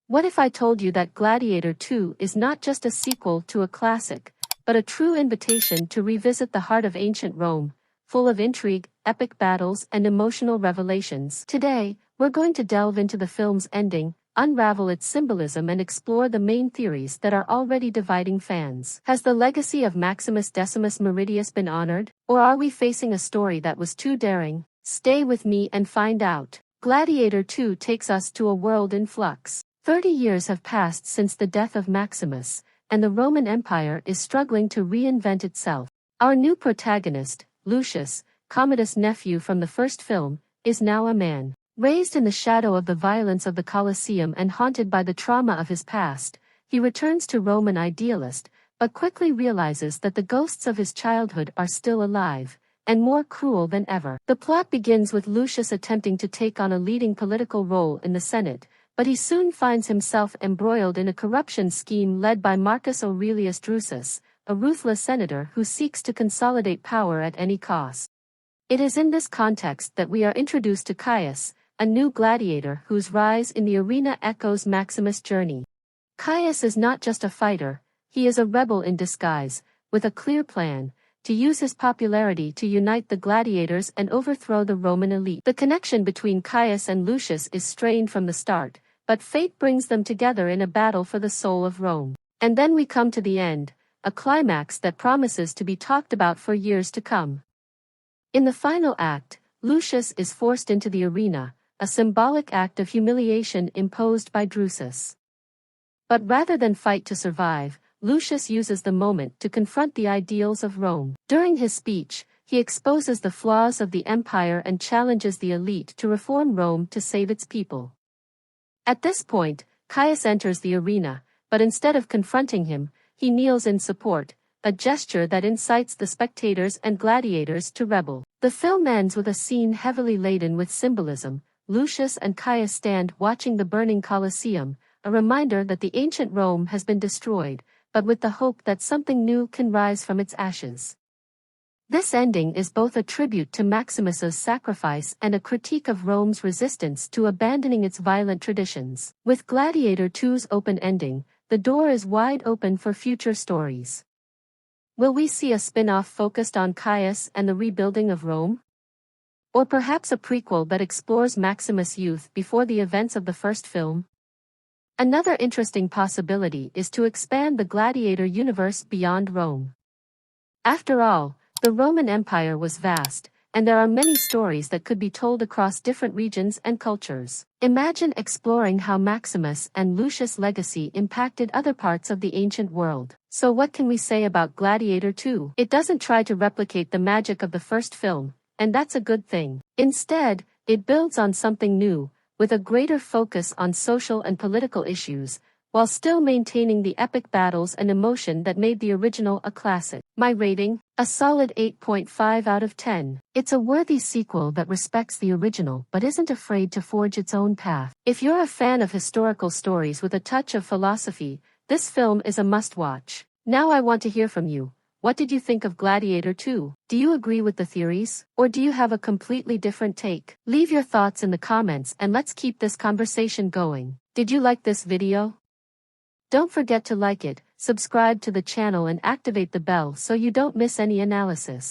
What if I told you that Gladiator 2 is not just a sequel to a classic, but a true invitation to revisit the heart of ancient Rome, full of intrigue, epic battles, and emotional revelations? Today, we're going to delve into the film's ending, unravel its symbolism, and explore the main theories that are already dividing fans. Has the legacy of Maximus Decimus Meridius been honored, or are we facing a story that was too daring? Stay with me and find out. Gladiator 2 takes us to a world in flux. 30 years have passed since the death of Maximus, and the Roman Empire is struggling to reinvent itself. Our new protagonist, Lucius, Commodus' nephew from the first film, is now a man. Raised in the shadow of the violence of the Colosseum and haunted by the trauma of his past, he returns to Rome an idealist, but quickly realizes that the ghosts of his childhood are still alive, and more cruel than ever. The plot begins with Lucius attempting to take on a leading political role in the Senate, but he soon finds himself embroiled in a corruption scheme led by Marcus Aurelius Drusus, a ruthless senator who seeks to consolidate power at any cost. It is in this context that we are introduced to Caius, a new gladiator whose rise in the arena echoes Maximus' journey. Caius is not just a fighter, he is a rebel in disguise, with a clear plan to use his popularity to unite the gladiators and overthrow the Roman elite. The connection between Caius and Lucius is strained from the start, but fate brings them together in a battle for the soul of Rome. And then we come to the end, a climax that promises to be talked about for years to come. In the final act, Lucius is forced into the arena, a symbolic act of humiliation imposed by Drusus. But rather than fight to survive, Lucius uses the moment to confront the ideals of Rome. During his speech, he exposes the flaws of the empire and challenges the elite to reform Rome to save its people. At this point, Caius enters the arena, but instead of confronting him, he kneels in support, a gesture that incites the spectators and gladiators to rebel. The film ends with a scene heavily laden with symbolism. Lucius and Caius stand watching the burning Colosseum, a reminder that the ancient Rome has been destroyed, but with the hope that something new can rise from its ashes. This ending is both a tribute to Maximus's sacrifice and a critique of Rome's resistance to abandoning its violent traditions. With Gladiator 2's open ending, the door is wide open for future stories. Will we see a spin-off focused on Caius and the rebuilding of Rome? Or perhaps a prequel that explores Maximus' youth before the events of the first film? Another interesting possibility is to expand the Gladiator universe beyond Rome. After all, the Roman Empire was vast, and there are many stories that could be told across different regions and cultures. Imagine exploring how Maximus and Lucius' legacy impacted other parts of the ancient world. So what can we say about Gladiator 2? It doesn't try to replicate the magic of the first film, and that's a good thing. Instead, it builds on something new, with a greater focus on social and political issues, while still maintaining the epic battles and emotion that made the original a classic. My rating? A solid 8.5 out of 10. It's a worthy sequel that respects the original but isn't afraid to forge its own path. If you're a fan of historical stories with a touch of philosophy, this film is a must-watch. Now I want to hear from you. What did you think of Gladiator 2? Do you agree with the theories? Or do you have a completely different take? Leave your thoughts in the comments and let's keep this conversation going. Did you like this video? Don't forget to like it, subscribe to the channel and activate the bell so you don't miss any analysis.